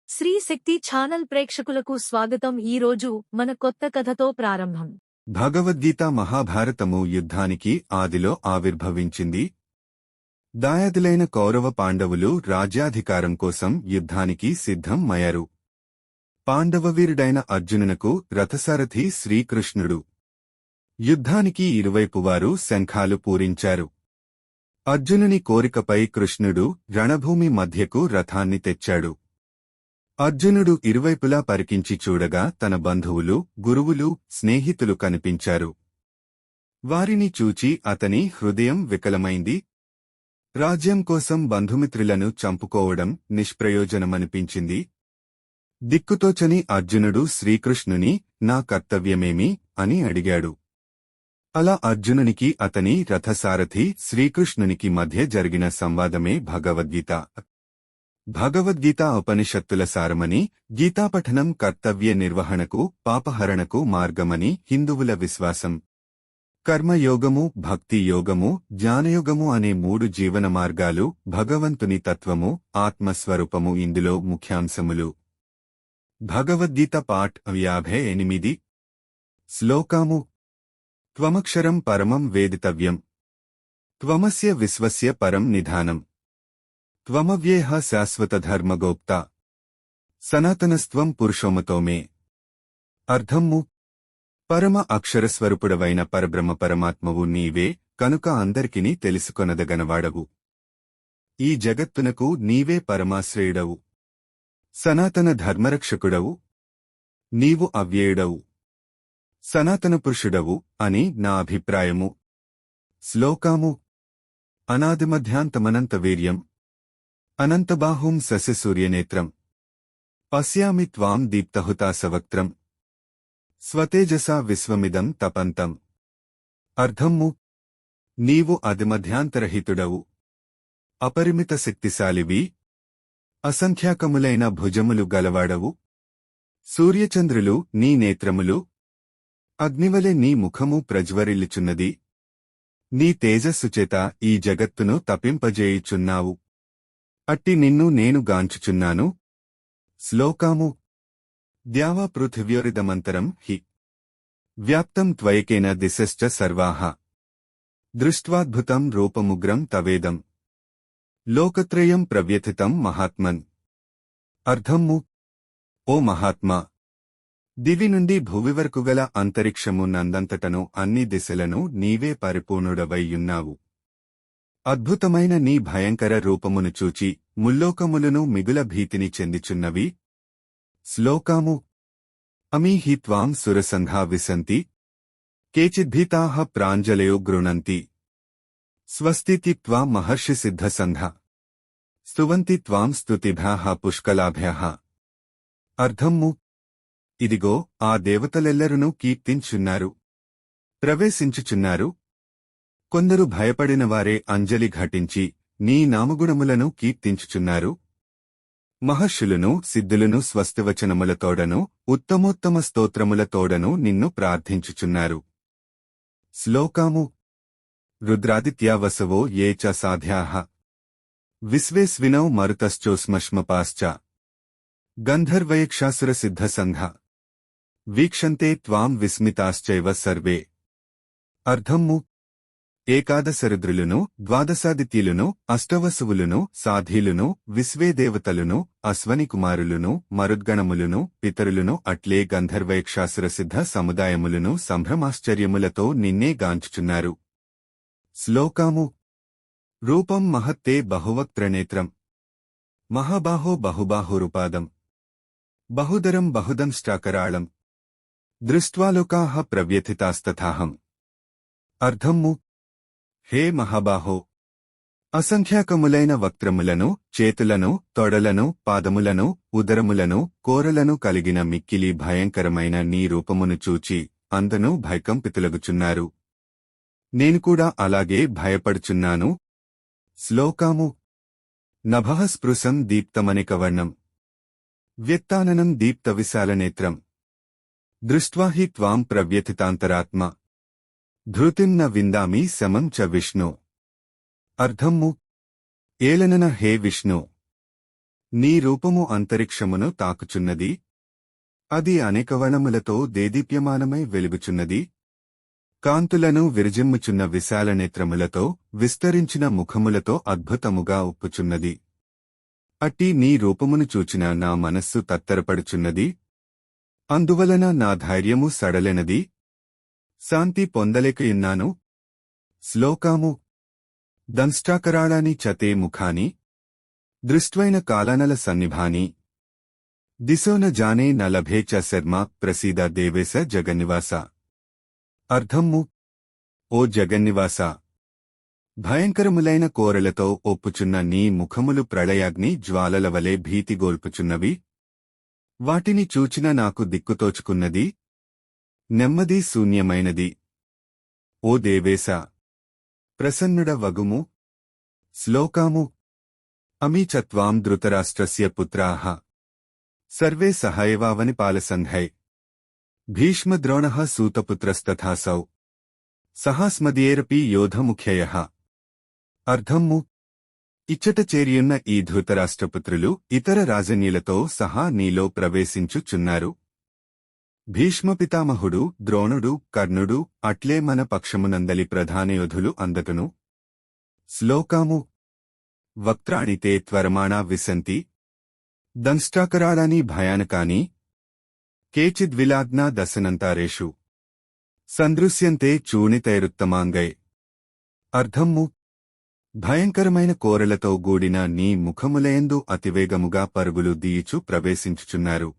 శ్రీ శక్తి channel ప్రేక్షకులకు స్వాగతం. ఈరోజు మన కొత్త కథతో ప్రారంభం. భగవద్గీత మహాభారతము యుద్ధానికి ఆదిలో ఆవిర్భవించింది. దాయాదులైన కౌరవ పాండవులు రాజ్యాధికారం కోసం యుద్ధానికి సిద్ధం అయ్యారు. పాండవవీరుడైన అర్జునునకు రథసారథి శ్రీకృష్ణుడు. యుద్ధానికి ఇరువైపువారు శంఖాలు పూరించారు. అర్జునుని కోరికపై కృష్ణుడు రణభూమి మధ్యకు రథాన్ని తెచ్చాడు. అర్జునుడు ఇరువైపులా పరికించి చూడగా తన బంధువులు, గురువులు, స్నేహితులు కనిపించారు. వారిని చూచి అతని హృదయం వికలమైంది. రాజ్యం కోసం బంధుమిత్రులను చంపుకోవడం నిష్ప్రయోజనమనిపించింది. దిక్కుతోచని అర్జునుడు శ్రీకృష్ణుని నా కర్తవ్యమేమి అని అడిగాడు. అలా అర్జునునికి అతని రథసారథి శ్రీకృష్ణునికి మధ్య జరిగిన సంవాదమే భగవద్గీత. భగవద్గీత ఉపనిషత్తుల సారమని, గీతాపఠనం కర్తవ్య నిర్వహణకు, పాపహరణకు మార్గమని హిందువుల విశ్వాసం. కర్మయోగము, భక్తి యోగము, జ్ఞానయోగము అనే మూడు జీవన మార్గాలు, భగవంతుని తత్వము, ఆత్మస్వరూపము ఇందులో ముఖ్యాంశములు. భగవద్గీత పాఠ్ 58. శ్లోకాము. త్వమక్షరం పరమం వేదితవ్యం. త్వమస్య విశ్వస్య పరం నిధానం. త్వమవ్యేహ శాశ్వతధర్మగోప్తా. సనాతనస్త్వం పురుషోమతో మే. అర్థము. పరమ అక్షరస్వరూపుడవైన పరబ్రహ్మ పరమాత్మవు నీవే, కనుక అందరికిని తెలుసుకొనదగనవాడవు. ఈ జగత్తునకు నీవే పరమాశ్రయుడవు. సనాతన ధర్మరక్షకుడవు. నీవు అవ్యేయుడవు, సనాతన పురుషుడవు అని నా అభిప్రాయము. శ్లోకాము. అనాదిమధ్యాంతమనంత వీర్యం. అనంతబాహుం శశసూర్యనేత్రం. పశ్యామి త్వాం దీప్తహుతాసవక్త్రం. స్వతేజసా విశ్వమిదం తపంతం. అర్థము. నీవు అదిమధ్యాంతరహితుడవు, అపరిమిత శక్తిశాలివి, అసంఖ్యాకములైన భుజములు గలవాడవు. సూర్యచంద్రులు నీ నేత్రములు. అగ్నివలె నీ ముఖము ప్రజ్వరిల్లుచున్నది. నీ తేజస్సుచేత ఈ జగత్తును తపింపజేయుచున్నావు. అట్టి నిన్ను నేను గాంచుచున్నాను. శ్లోకాము. ద్యావా పృథివ్యోరిదమంతరం హి వ్యాప్తం త్వయకేన దిశశ్చ సర్వాః. దృష్ట్వాద్భుతం రూపముగ్రం తవేదం. లోకత్రయం ప్రవ్యథితం మహాత్మన్. అర్థము. ఓ మహాత్మా, దివి నుండి భువి వరకు గల అంతరిక్షము నందంతటను అన్ని దిశలను నీవే పరిపూర్ణుడవైయున్నావు. అద్భుతమైన నీ భయంకర రూపమును చూచి ముల్లోకములను మిగుల భీతిని చెందిచున్నవి. శ్లోకాము. అమీ హి త్వాం సురసంఘా విశంతి. కేచిద్భీతాః ప్రాంజలయో గృణంతి. స్వస్తితి త్వాం మహర్షిసిద్ధసంఘ. స్తువంతి త్వాం స్తుతిభ్యాః పుష్కలాభ్యాః. అర్థము. ఇదిగో ఆ దేవతలెల్లరునూ కీర్తించున్నారు, ప్రవేశించుచున్నారు. కొందరు భయపడినవారే అంజలి ఘటించి నీ నామగుణములను కీర్తించుచున్నారు. మహర్షులను, సిద్ధులను స్వస్తివచనములతోడను, ఉత్తమోత్తమ స్తోత్రములతోడను నిన్ను ప్రార్థించుచున్నారు. శ్లోకాము. రుద్రాదిత్యా వసవో ఏ చ సాధ్యాః. విశ్వేస్వినౌ మరుతశ్చోస్మశ్మపాశ్చ. గంధర్వయక్షాసురసిద్ధసంఘ. వీక్షంతే త్వాం విస్మితాశ్చైవ సర్వే. అర్థము. ఏకాదశరుద్రులను, ద్వాదశాదిత్యులను, అష్టవసువులను, సాధీలును, విశ్వేదేవతలును, అశ్వనికుమారులును, మరుద్గణములును, పితరులను అట్లే గంధర్వయక్షాసురసిద్ధ సముదాయములను సంభ్రమాశ్చర్యములతో నిన్నే గాంచుచున్నారు. శ్లోకాము. రూపం మహత్తే బహువక్త్రనేత్రం. మహాబాహో బహుబాహురుపాదం. బహుదరం బహుదంష్టాకరాళం. దృష్ట్వాలోకాః ప్రవ్యథితాస్తథాహం. అర్థము. హే మహాబాహో, అసంఖ్యాకములైన వక్త్రములను, చేతులను, తొడలను, పాదములను, ఉదరములను, కోరలను కలిగిన మిక్కిలి భయంకరమైన నీ రూపమును చూచి అందనూ భయకంపితులగుచున్నారు. నేను కూడా అలాగే భయపడుచున్నాను. శ్లోకాము. నభః స్పృశం దీప్తమనికవర్ణం. వ్యక్తాననం దీప్తవిశాలనేత్రం. దృష్ట్వా హి త్వాం ప్రవ్యథితాంతరాత్మ. ధృతిం న విందామి సమం చ విష్ణు. అర్థము. ఏలనన హే విష్ణు, నీ రూపము అంతరిక్షమును తాకుచున్నది. అది అనేక వర్ణములతో దేదీప్యమానమై వెలుగుచున్నది. కాంతులను విరజిమ్ముచున్న విశాల నేత్రములతో విస్తరించిన ముఖములతో అద్భుతముగా ఉప్పుచున్నది. అట్టి నీ రూపమును చూచిన నా మనస్సు తత్తరపడుచున్నది. అందువలన నా ధైర్యము సడలెనది. శాంతి పొందలేకయున్నాను. శ్లోకాము దంష్టాకరాళాని చతే ముఖాని దృష్ట్వైన కాలానల సన్నిభాని దిశో న జానే న లభే చ శర్మ ప్రసీద దేవేశ జగన్నివాస. అర్థము: ఓ జగన్నివాస, భయంకరములైన కోరలతో ఒప్పుచున్న నీ ముఖములు ప్రళయాగ్ని జ్వాలల వలె భీతిగోల్పుచున్నవి. వాటిని చూచిన నాకు దిక్కుతోచుకున్నది. నెమ్మది శూన్యమైనది. ఓ దేవేశ, ప్రసన్నుడ వగుము. శ్లోకాము అమీ చ త్వాం ధృతరాష్ట్రస్య పుత్రాః సర్వే సహైవావనిపాలసంధై భీష్మద్రోణః సూతపుత్రస్తథాసౌ సహాస్మదీయేరపి యోధముఖ్యయః. అర్థము: ఇచ్చట చేరియున్న ఈ ధృతరాష్ట్రపుత్రులు ఇతర రాజన్యులతో సహా నీలో ప్రవేశించుచున్నారు. భీష్మపితామహుడు, ద్రోణుడు, కర్ణుడు అట్లే మన పక్షమునందలి ప్రధానయోధులు అందటును. శ్లోకాము వక్త్రాణి తే త్వరమాణా విశంతి దంష్టాకరాళాని భయానకాని కేచిద్విలాగ్నా దశనంతారేషు సందృశ్యంతే చూణితైరుత్తమాంగై. అర్థము: భయంకరమైన కోరలతో గూడిన నీ ముఖములయందు అతివేగముగా పరుగులు దీయుచు ప్రవేశించుచున్నారు.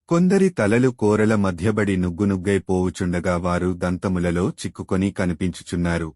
కొందరి తలలు కోరల మధ్యబడి నుగ్గునుగ్గై పోవుచుండగా వారు దంతములలో చిక్కుకొని కనిపించుచున్నారు.